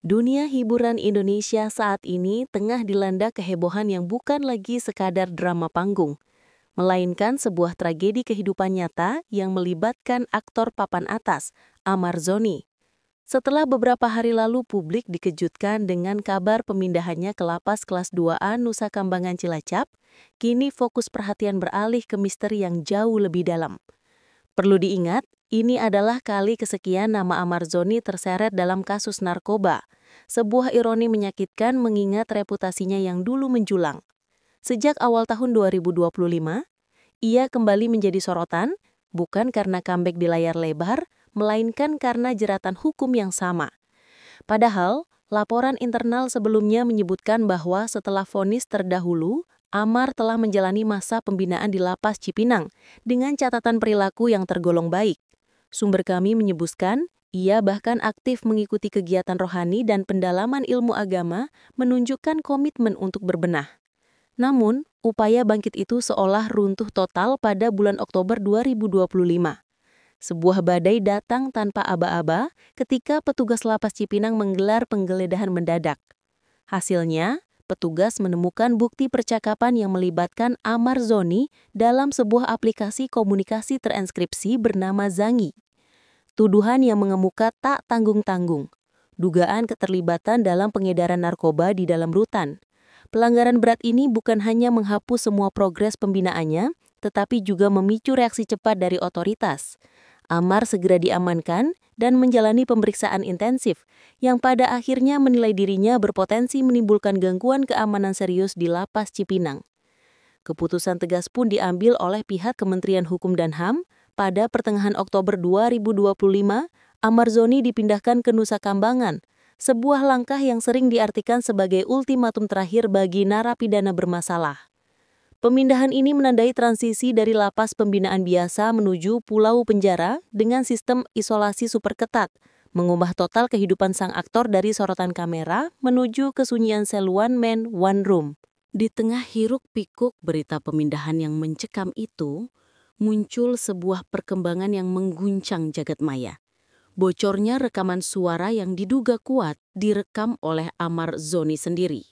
Dunia hiburan Indonesia saat ini tengah dilanda kehebohan yang bukan lagi sekadar drama panggung, melainkan sebuah tragedi kehidupan nyata yang melibatkan aktor papan atas, Amar Zoni. Setelah beberapa hari lalu publik dikejutkan dengan kabar pemindahannya ke lapas kelas 2A Nusa Kambangan Cilacap, kini fokus perhatian beralih ke misteri yang jauh lebih dalam. Perlu diingat, ini adalah kali kesekian nama Amar Zoni terseret dalam kasus narkoba. Sebuah ironi menyakitkan mengingat reputasinya yang dulu menjulang. Sejak awal tahun 2025, ia kembali menjadi sorotan, bukan karena comeback di layar lebar, melainkan karena jeratan hukum yang sama. Padahal, laporan internal sebelumnya menyebutkan bahwa setelah vonis terdahulu, Amar telah menjalani masa pembinaan di Lapas Cipinang dengan catatan perilaku yang tergolong baik. Sumber kami menyebutkan, ia bahkan aktif mengikuti kegiatan rohani dan pendalaman ilmu agama menunjukkan komitmen untuk berbenah. Namun, upaya bangkit itu seolah runtuh total pada bulan Oktober 2025. Sebuah badai datang tanpa aba-aba ketika petugas Lapas Cipinang menggelar penggeledahan mendadak. Hasilnya, petugas menemukan bukti percakapan yang melibatkan Amar Zoni dalam sebuah aplikasi komunikasi terenskripsi bernama Zangi. Tuduhan yang mengemuka tak tanggung-tanggung. Dugaan keterlibatan dalam pengedaran narkoba di dalam rutan. Pelanggaran berat ini bukan hanya menghapus semua progres pembinaannya, tetapi juga memicu reaksi cepat dari otoritas. Amar segera diamankan dan menjalani pemeriksaan intensif, yang pada akhirnya menilai dirinya berpotensi menimbulkan gangguan keamanan serius di Lapas Cipinang. Keputusan tegas pun diambil oleh pihak Kementerian Hukum dan HAM. Pada pertengahan Oktober 2025, Amar Zoni dipindahkan ke Nusa Kambangan, sebuah langkah yang sering diartikan sebagai ultimatum terakhir bagi narapidana bermasalah. Pemindahan ini menandai transisi dari lapas pembinaan biasa menuju pulau penjara dengan sistem isolasi super ketat, mengubah total kehidupan sang aktor dari sorotan kamera menuju kesunyian sel one man, one room. Di tengah hiruk-pikuk berita pemindahan yang mencekam itu, muncul sebuah perkembangan yang mengguncang jagat maya. Bocornya rekaman suara yang diduga kuat direkam oleh Amar Zoni sendiri.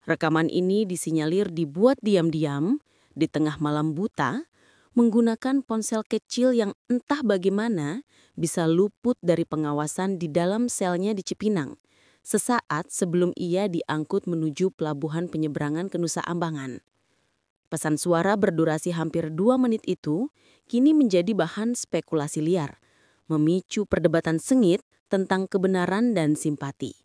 Rekaman ini disinyalir dibuat diam-diam di tengah malam buta menggunakan ponsel kecil yang entah bagaimana bisa luput dari pengawasan di dalam selnya di Cipinang, sesaat sebelum ia diangkut menuju pelabuhan penyeberangan ke Nusa Kambangan. Pesan suara berdurasi hampir 2 menit itu kini menjadi bahan spekulasi liar, memicu perdebatan sengit tentang kebenaran dan simpati.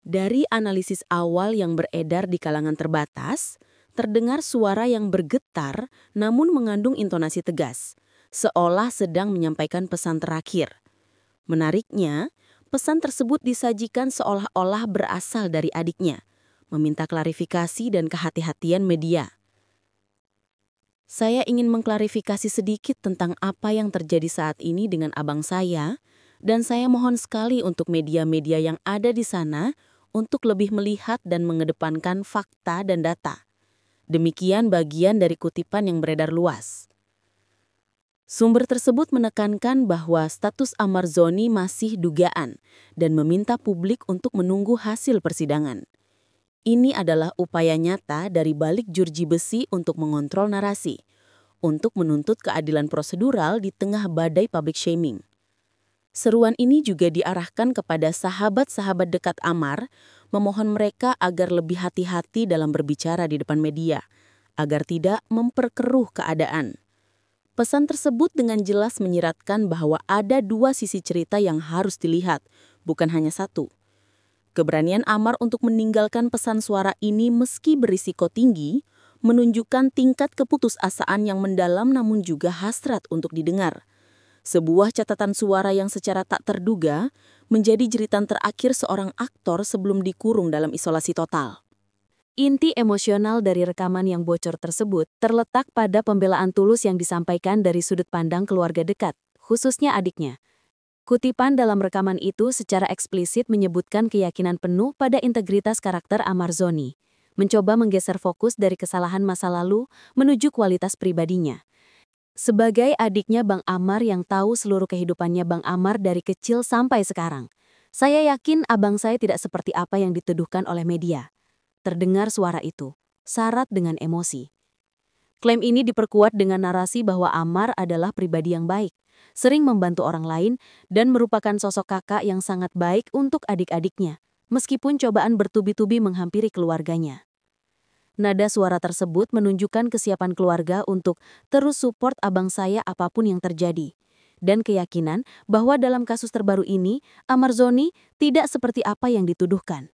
Dari analisis awal yang beredar di kalangan terbatas, terdengar suara yang bergetar namun mengandung intonasi tegas, seolah sedang menyampaikan pesan terakhir. Menariknya, pesan tersebut disajikan seolah-olah berasal dari adiknya, meminta klarifikasi dan kehati-hatian media. Saya ingin mengklarifikasi sedikit tentang apa yang terjadi saat ini dengan abang saya, dan saya mohon sekali untuk media-media yang ada di sana untuk lebih melihat dan mengedepankan fakta dan data. Demikian bagian dari kutipan yang beredar luas. Sumber tersebut menekankan bahwa status Amar Zoni masih dugaan dan meminta publik untuk menunggu hasil persidangan. Ini adalah upaya nyata dari balik jurji besi untuk mengontrol narasi, untuk menuntut keadilan prosedural di tengah badai public shaming. Seruan ini juga diarahkan kepada sahabat-sahabat dekat Amar, memohon mereka agar lebih hati-hati dalam berbicara di depan media, agar tidak memperkeruh keadaan. Pesan tersebut dengan jelas menyiratkan bahwa ada 2 sisi cerita yang harus dilihat, bukan hanya satu. Keberanian Amar untuk meninggalkan pesan suara ini meski berisiko tinggi, menunjukkan tingkat keputusasaan yang mendalam namun juga hasrat untuk didengar. Sebuah catatan suara yang secara tak terduga menjadi jeritan terakhir seorang aktor sebelum dikurung dalam isolasi total. Inti emosional dari rekaman yang bocor tersebut terletak pada pembelaan tulus yang disampaikan dari sudut pandang keluarga dekat, khususnya adiknya. Kutipan dalam rekaman itu secara eksplisit menyebutkan keyakinan penuh pada integritas karakter Amar Zoni, mencoba menggeser fokus dari kesalahan masa lalu menuju kualitas pribadinya. Sebagai adiknya Bang Amar yang tahu seluruh kehidupannya Bang Amar dari kecil sampai sekarang, Saya yakin abang saya tidak seperti apa yang dituduhkan oleh media. Terdengar suara itu, syarat dengan emosi. Klaim ini diperkuat dengan narasi bahwa Amar adalah pribadi yang baik, sering membantu orang lain, dan merupakan sosok kakak yang sangat baik untuk adik-adiknya, meskipun cobaan bertubi-tubi menghampiri keluarganya. Nada suara tersebut menunjukkan kesiapan keluarga untuk terus support abang saya apapun yang terjadi. Dan keyakinan bahwa dalam kasus terbaru ini, Amar Zoni tidak seperti apa yang dituduhkan.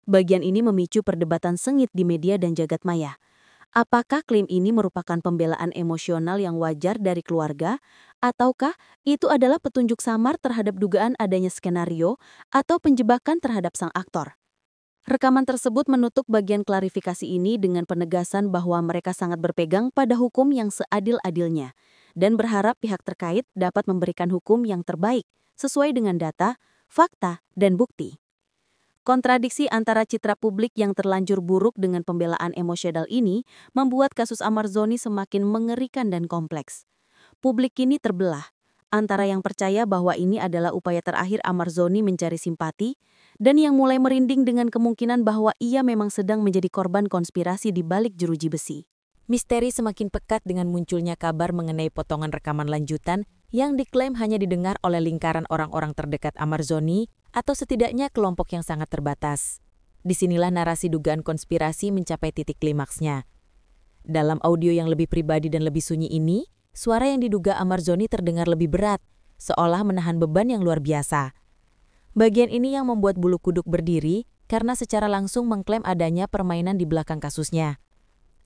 Bagian ini memicu perdebatan sengit di media dan jagat maya. Apakah klaim ini merupakan pembelaan emosional yang wajar dari keluarga, ataukah itu adalah petunjuk samar terhadap dugaan adanya skenario atau penjebakan terhadap sang aktor? Rekaman tersebut menutup bagian klarifikasi ini dengan penegasan bahwa mereka sangat berpegang pada hukum yang seadil-adilnya dan berharap pihak terkait dapat memberikan hukum yang terbaik sesuai dengan data, fakta, dan bukti. Kontradiksi antara citra publik yang terlanjur buruk dengan pembelaan emosional ini membuat kasus Amar Zoni semakin mengerikan dan kompleks. Publik kini terbelah antara yang percaya bahwa ini adalah upaya terakhir Amar Zoni mencari simpati dan yang mulai merinding dengan kemungkinan bahwa ia memang sedang menjadi korban konspirasi di balik jeruji besi. Misteri semakin pekat dengan munculnya kabar mengenai potongan rekaman lanjutan yang diklaim hanya didengar oleh lingkaran orang-orang terdekat Amar Zoni atau setidaknya kelompok yang sangat terbatas. Disinilah narasi dugaan konspirasi mencapai titik klimaksnya. Dalam audio yang lebih pribadi dan lebih sunyi ini, suara yang diduga Amar Zoni terdengar lebih berat, seolah menahan beban yang luar biasa. Bagian ini yang membuat bulu kuduk berdiri karena secara langsung mengklaim adanya permainan di belakang kasusnya.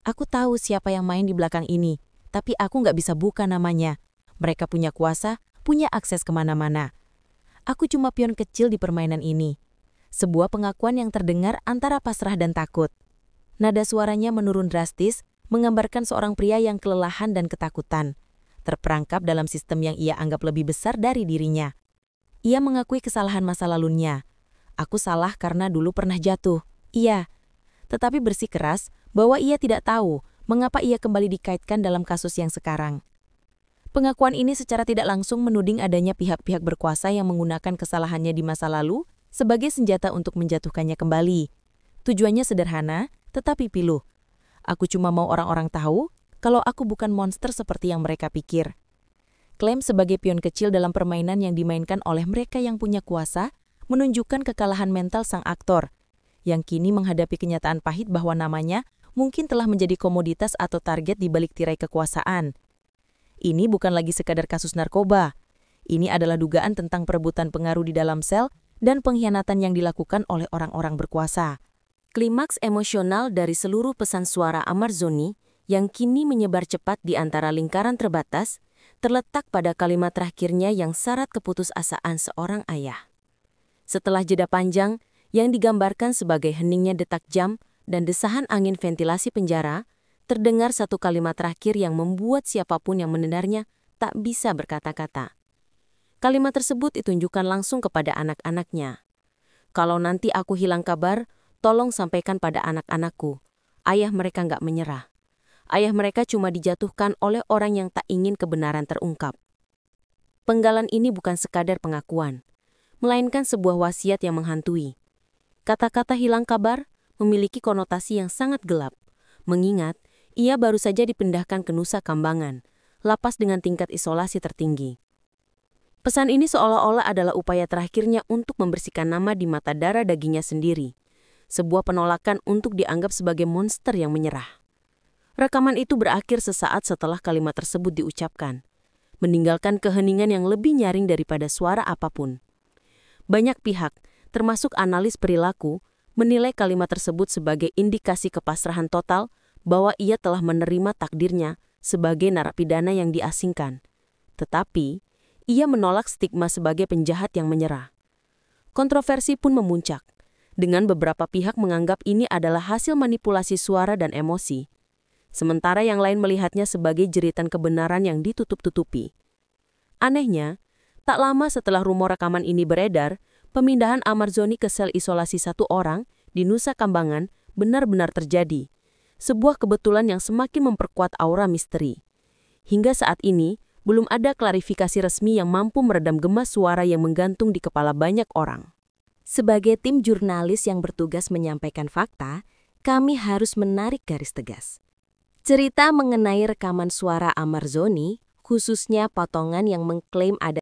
Aku tahu siapa yang main di belakang ini, tapi aku nggak bisa buka namanya. Mereka punya kuasa, punya akses kemana-mana. Aku cuma pion kecil di permainan ini. Sebuah pengakuan yang terdengar antara pasrah dan takut. Nada suaranya menurun drastis, menggambarkan seorang pria yang kelelahan dan ketakutan, terperangkap dalam sistem yang ia anggap lebih besar dari dirinya. Ia mengakui kesalahan masa lalunya. Aku salah karena dulu pernah jatuh. Iya. Tetapi bersikeras bahwa ia tidak tahu mengapa ia kembali dikaitkan dalam kasus yang sekarang. Pengakuan ini secara tidak langsung menuding adanya pihak-pihak berkuasa yang menggunakan kesalahannya di masa lalu sebagai senjata untuk menjatuhkannya kembali. Tujuannya sederhana, tetapi pilu. Aku cuma mau orang-orang tahu kalau aku bukan monster seperti yang mereka pikir. Klaim sebagai pion kecil dalam permainan yang dimainkan oleh mereka yang punya kuasa menunjukkan kekalahan mental sang aktor, yang kini menghadapi kenyataan pahit bahwa namanya mungkin telah menjadi komoditas atau target di balik tirai kekuasaan. Ini bukan lagi sekadar kasus narkoba. Ini adalah dugaan tentang perebutan pengaruh di dalam sel dan pengkhianatan yang dilakukan oleh orang-orang berkuasa. Klimaks emosional dari seluruh pesan suara Amar Zoni yang kini menyebar cepat di antara lingkaran terbatas terletak pada kalimat terakhirnya yang syarat keputusasaan seorang ayah. Setelah jeda panjang yang digambarkan sebagai heningnya detak jam dan desahan angin ventilasi penjara, terdengar satu kalimat terakhir yang membuat siapapun yang mendengarnya tak bisa berkata-kata. Kalimat tersebut ditunjukkan langsung kepada anak-anaknya. Kalau nanti aku hilang kabar, tolong sampaikan pada anak-anakku. Ayah mereka nggak menyerah. Ayah mereka cuma dijatuhkan oleh orang yang tak ingin kebenaran terungkap. Penggalan ini bukan sekadar pengakuan, melainkan sebuah wasiat yang menghantui. Kata-kata hilang kabar memiliki konotasi yang sangat gelap, mengingat ia baru saja dipindahkan ke Nusa Kambangan, lapas dengan tingkat isolasi tertinggi. Pesan ini seolah-olah adalah upaya terakhirnya untuk membersihkan nama di mata darah dagingnya sendiri. Sebuah penolakan untuk dianggap sebagai monster yang menyerah. Rekaman itu berakhir sesaat setelah kalimat tersebut diucapkan, meninggalkan keheningan yang lebih nyaring daripada suara apapun. Banyak pihak, termasuk analis perilaku, menilai kalimat tersebut sebagai indikasi kepasrahan total bahwa ia telah menerima takdirnya sebagai narapidana yang diasingkan. Tetapi, ia menolak stigma sebagai penjahat yang menyerah. Kontroversi pun memuncak, dengan beberapa pihak menganggap ini adalah hasil manipulasi suara dan emosi, sementara yang lain melihatnya sebagai jeritan kebenaran yang ditutup-tutupi. Anehnya, tak lama setelah rumor rekaman ini beredar, pemindahan Amar Zoni ke sel isolasi 1 orang di Nusa Kambangan benar-benar terjadi. Sebuah kebetulan yang semakin memperkuat aura misteri. Hingga saat ini, belum ada klarifikasi resmi yang mampu meredam gemas suara yang menggantung di kepala banyak orang. Sebagai tim jurnalis yang bertugas menyampaikan fakta, kami harus menarik garis tegas. Cerita mengenai rekaman suara Amar Zoni, khususnya potongan yang mengklaim ada